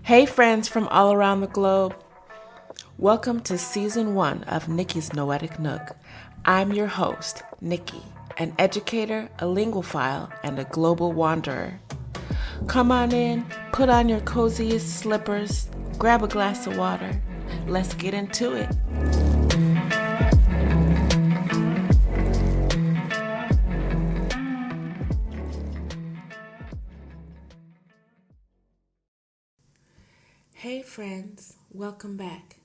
Hey, friends from all around the globe. Welcome to Season 1 of Nikki's Noetic Nook. I'm your host, Nikki, an educator, a linguophile, and a global wanderer. Come on in, put on your coziest slippers, grab a glass of water. Let's get into it. Hey, friends, welcome back.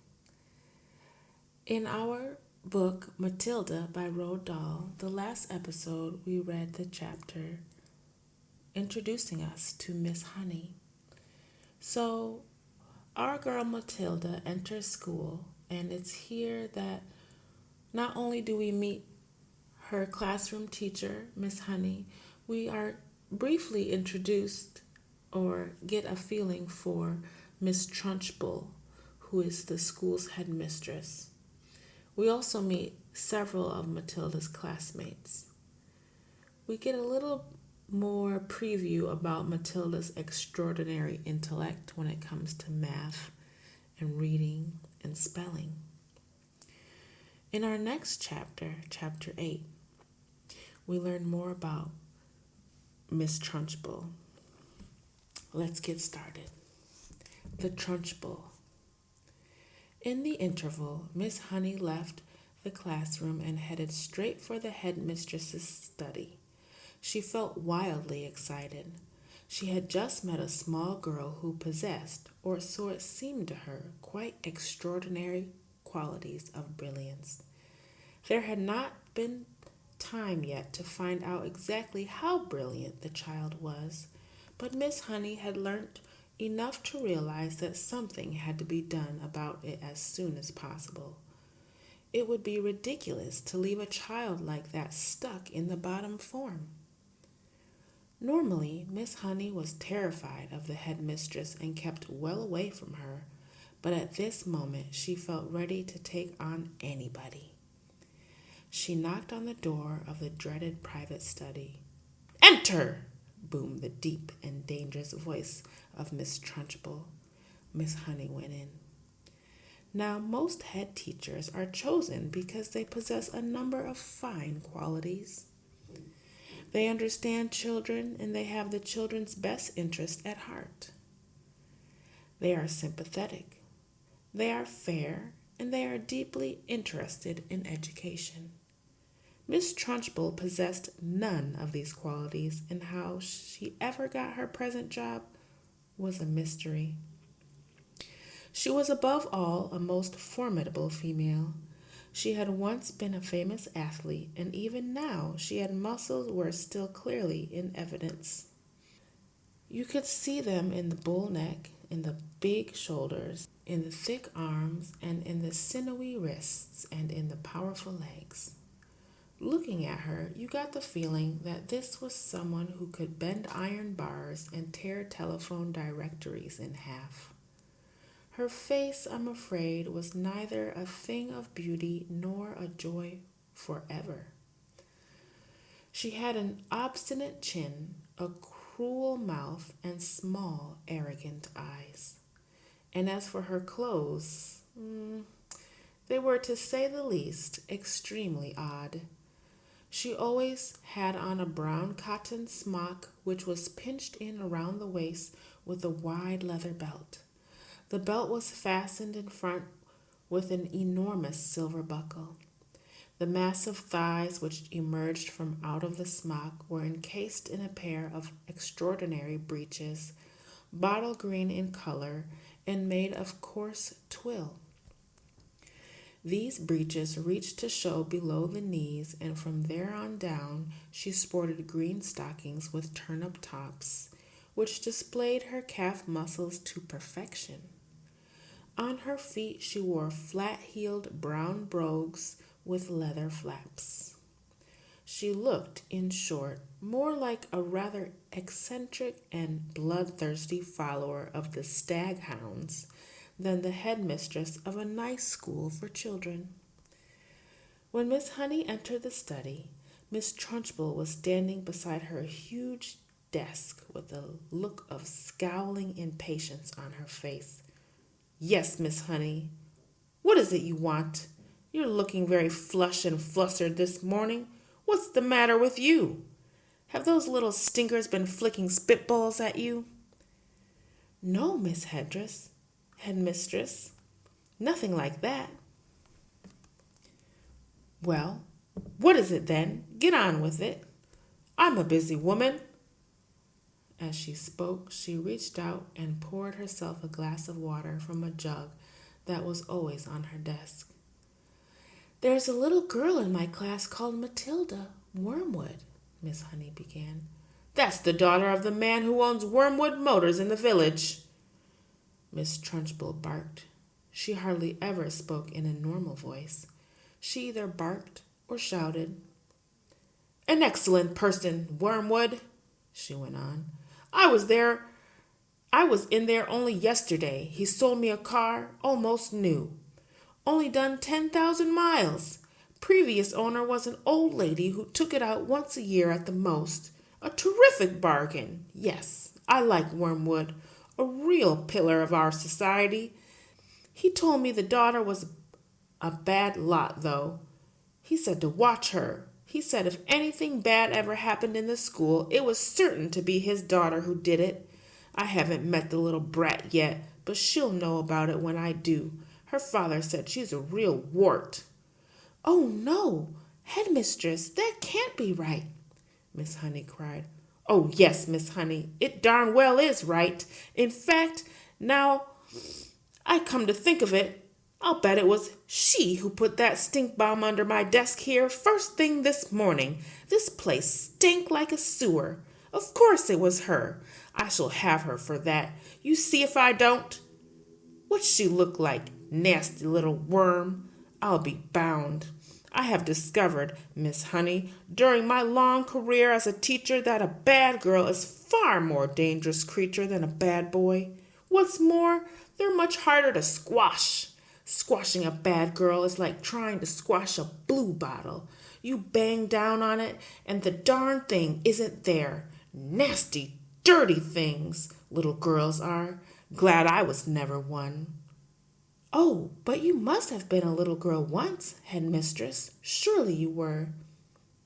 In our book, Matilda by Roald Dahl, the last episode we read the chapter introducing us to Miss Honey. So, our girl Matilda enters school, and it's here that not only do we meet her classroom teacher, Miss Honey, we are briefly introduced or get a feeling for Miss Trunchbull, who is the school's headmistress. We also meet several of Matilda's classmates. We get a little more preview about Matilda's extraordinary intellect when it comes to math and reading and spelling. In our next chapter, chapter 8, we learn more about Miss Trunchbull. Let's get started. The Trunchbull. In the interval, Miss Honey left the classroom and headed straight for the headmistress's study. She felt wildly excited. She had just met a small girl who possessed, or so it seemed to her, quite extraordinary qualities of brilliance. There had not been time yet to find out exactly how brilliant the child was, but Miss Honey had learnt enough to realize that something had to be done about it as soon as possible. It would be ridiculous to leave a child like that stuck in the bottom form. Normally, Miss Honey was terrified of the headmistress and kept well away from her, but at this moment she felt ready to take on anybody. She knocked on the door of the dreaded private study. "Enter!" boomed the deep and dangerous voice of Miss Trunchbull. Miss Honey went in. Now, most head teachers are chosen because they possess a number of fine qualities. They understand children and they have the children's best interest at heart. They are sympathetic. They are fair and they are deeply interested in education. Miss Trunchbull possessed none of these qualities, and how she ever got her present job was a mystery. She was above all a most formidable female. She had once been a famous athlete, and even now she had muscles were still clearly in evidence. You could see them in the bull neck, in the big shoulders, in the thick arms, and in the sinewy wrists, and in the powerful legs. Looking at her, you got the feeling that this was someone who could bend iron bars and tear telephone directories in half. Her face, I'm afraid, was neither a thing of beauty nor a joy forever. She had an obstinate chin, a cruel mouth, and small, arrogant eyes. And as for her clothes, they were, to say the least, extremely odd. She always had on a brown cotton smock which was pinched in around the waist with a wide leather belt. The belt was fastened in front with an enormous silver buckle. The massive thighs which emerged from out of the smock were encased in a pair of extraordinary breeches, bottle green in color and made of coarse twill. These breeches reached to show below the knees, and from there on down she sported green stockings with turnip tops, which displayed her calf muscles to perfection. On her feet she wore flat-heeled brown brogues with leather flaps. She looked, in short, more like a rather eccentric and bloodthirsty follower of the staghounds than the headmistress of a nice school for children. When Miss Honey entered the study, Miss Trunchbull was standing beside her huge desk with a look of scowling impatience on her face. "Yes, Miss Honey. What is it you want? You're looking very flushed and flustered this morning. What's the matter with you? Have those little stinkers been flicking spitballs at you?" "No, Miss Headmistress. Nothing like that." "Well, what is it then? Get on with it. I'm a busy woman." As she spoke, she reached out and poured herself a glass of water from a jug that was always on her desk. "There's a little girl in my class called Matilda Wormwood," Miss Honey began. "That's the daughter of the man who owns Wormwood Motors in the village," Miss Trunchbull barked. She hardly ever spoke in a normal voice. She either barked or shouted. "An excellent person, Wormwood," she went on. I was in there only yesterday. He sold me a car, almost new. Only done 10,000 miles. Previous owner was an old lady who took it out once a year at the most. A terrific bargain. Yes, I like Wormwood. A real pillar of our society. He told me the daughter was a bad lot, though. He said to watch her. He said if anything bad ever happened in the school, it was certain to be his daughter who did it. I haven't met the little brat yet, but she'll know about it when I do. Her father said she's a real wart." "Oh, no, Headmistress, that can't be right," Miss Honey cried. "Oh, yes, Miss Honey, it darn well is right. In fact, now I come to think of it, I'll bet it was she who put that stink bomb under my desk here first thing this morning. This place stank like a sewer. Of course it was her. I shall have her for that. You see if I don't. What's she look like? Nasty little worm. I'll be bound. I have discovered, Miss Honey, during my long career as a teacher that a bad girl is far more dangerous creature than a bad boy. What's more, they're much harder to squash. Squashing a bad girl is like trying to squash a blue bottle. You bang down on it, and the darn thing isn't there. Nasty, dirty things, little girls are. Glad I was never one." "Oh, but you must have been a little girl once, Headmistress. Surely you were."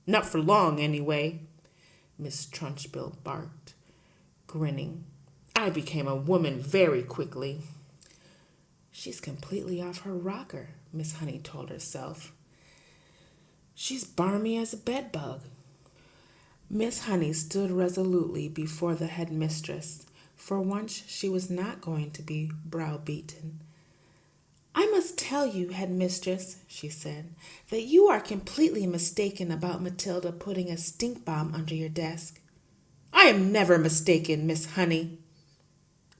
"Not for long, anyway," Miss Trunchbull barked, grinning. "I became a woman very quickly." "She's completely off her rocker," Miss Honey told herself. "She's barmy as a bedbug." Miss Honey stood resolutely before the headmistress. For once she was not going to be browbeaten. "I must tell you, Headmistress," she said, "that you are completely mistaken about Matilda putting a stink bomb under your desk." "I am never mistaken, Miss Honey."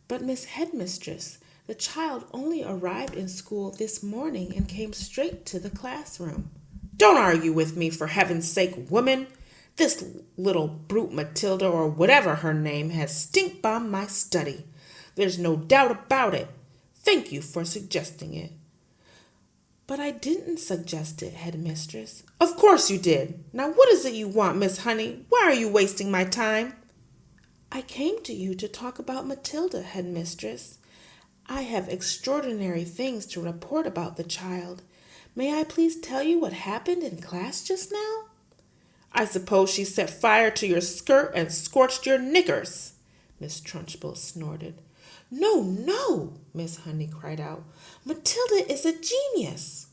"But, Miss Headmistress, the child only arrived in school this morning and came straight to the classroom." "Don't argue with me, for heaven's sake, woman. This little brute Matilda, or whatever her name, has stink-bombed my study. There's no doubt about it. Thank you for suggesting it." "But I didn't suggest it, Headmistress." "Of course you did. Now what is it you want, Miss Honey? Why are you wasting my time?" "I came to you to talk about Matilda, Headmistress. I have extraordinary things to report about the child. May I please tell you what happened in class just now?" "I suppose she set fire to your skirt and scorched your knickers," Miss Trunchbull snorted. "No, no," Miss Honey cried out. "Matilda is a genius."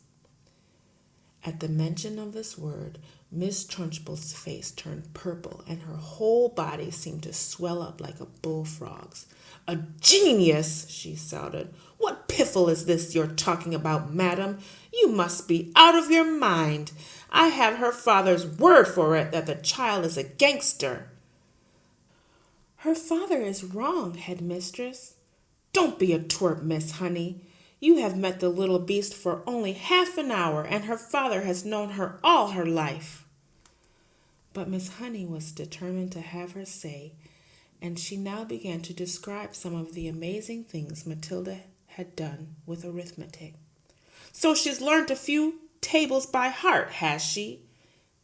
At the mention of this word, Miss Trunchbull's face turned purple and her whole body seemed to swell up like a bullfrog's. "A genius!" she shouted. "What piffle is this you're talking about, madam? You must be out of your mind. I have her father's word for it that the child is a gangster." "Her father is wrong, Headmistress." "Don't be a twerp, Miss Honey. You have met the little beast for only half an hour, and her father has known her all her life." But Miss Honey was determined to have her say, and she now began to describe some of the amazing things Matilda had done with arithmetic. "So she's learned a few tables by heart, has she?"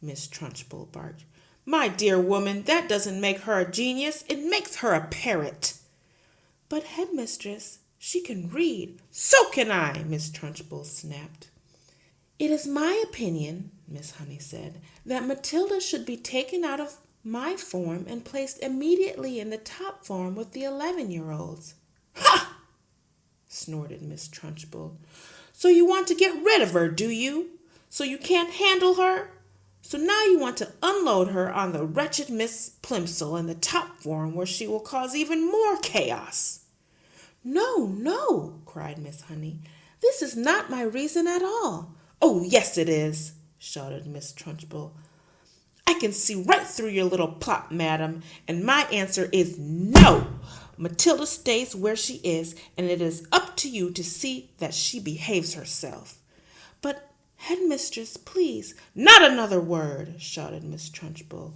Miss Trunchbull barked. My dear woman, that doesn't make her a genius. It makes her a parrot. But, headmistress, she can read. So can I, Miss Trunchbull snapped. It is my opinion, Miss Honey said, that Matilda should be taken out of my form and placed immediately in the top form with the 11-year-olds. Ha! Snorted Miss Trunchbull. So you want to get rid of her, do you? So you can't handle her? So now you want to unload her on the wretched Miss Plimsoll in the top form where she will cause even more chaos. No, no, cried Miss Honey. This is not my reason at all. Oh, yes, it is, shouted Miss Trunchbull. I can see right through your little plot, madam, and my answer is no. Matilda stays where she is, and it is up to you to see that she behaves herself. But, headmistress, please, not another word, shouted Miss Trunchbull.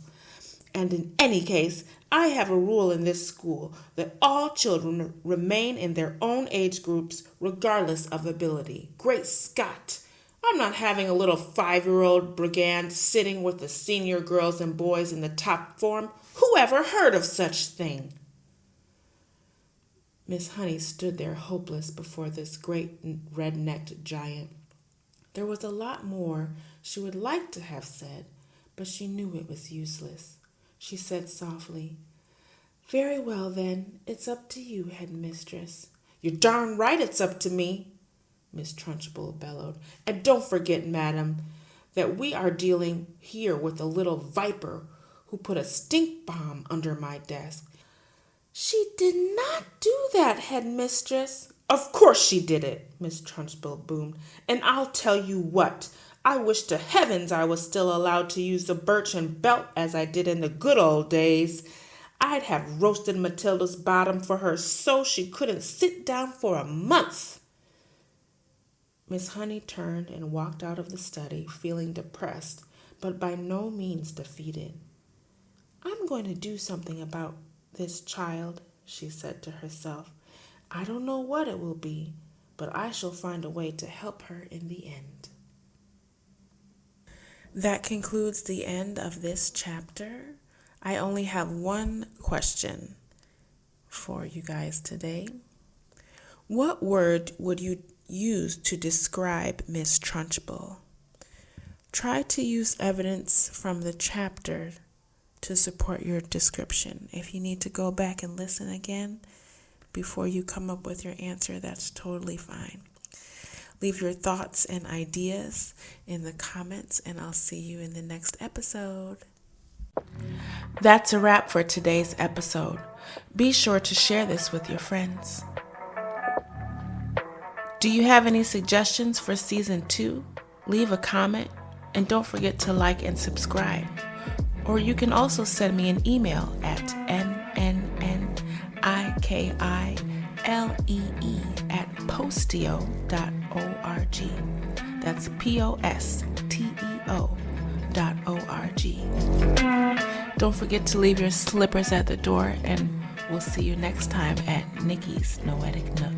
And in any case, I have a rule in this school that all children remain in their own age groups regardless of ability. Great Scott! I'm not having a little 5-year-old brigand sitting with the senior girls and boys in the top form. Who ever heard of such thing? Miss Honey stood there hopeless before this great red-necked giant. There was a lot more she would like to have said, but she knew it was useless. She said softly, Very well, then. It's up to you, headmistress. You're darn right it's up to me, Miss Trunchbull bellowed. And don't forget, madam, that we are dealing here with a little viper who put a stink bomb under my desk. She did not do that, headmistress. Of course she did it, Miss Trunchbull boomed. And I'll tell you what, I wish to heavens I was still allowed to use the birchen belt as I did in the good old days. I'd have roasted Matilda's bottom for her so she couldn't sit down for a month. Miss Honey turned and walked out of the study, feeling depressed, but by no means defeated. I'm going to do something about this child, she said to herself. I don't know what it will be, but I shall find a way to help her in the end. That concludes the end of this chapter. I only have one question for you guys today. What word would you use to describe Miss Trunchbull? Try to use evidence from the chapter to support your description. If you need to go back and listen again before you come up with your answer, that's totally fine. Leave your thoughts and ideas in the comments, and I'll see you in the next episode. That's a wrap for today's episode. Be sure to share this with your friends. Do you have any suggestions for Season 2? Leave a comment, and don't forget to like and subscribe. Or you can also send me an email at nnnikielee@posteo.org. That's posteo.org. Don't forget to leave your slippers at the door, and we'll see you next time at Nikki's Noetic Nook.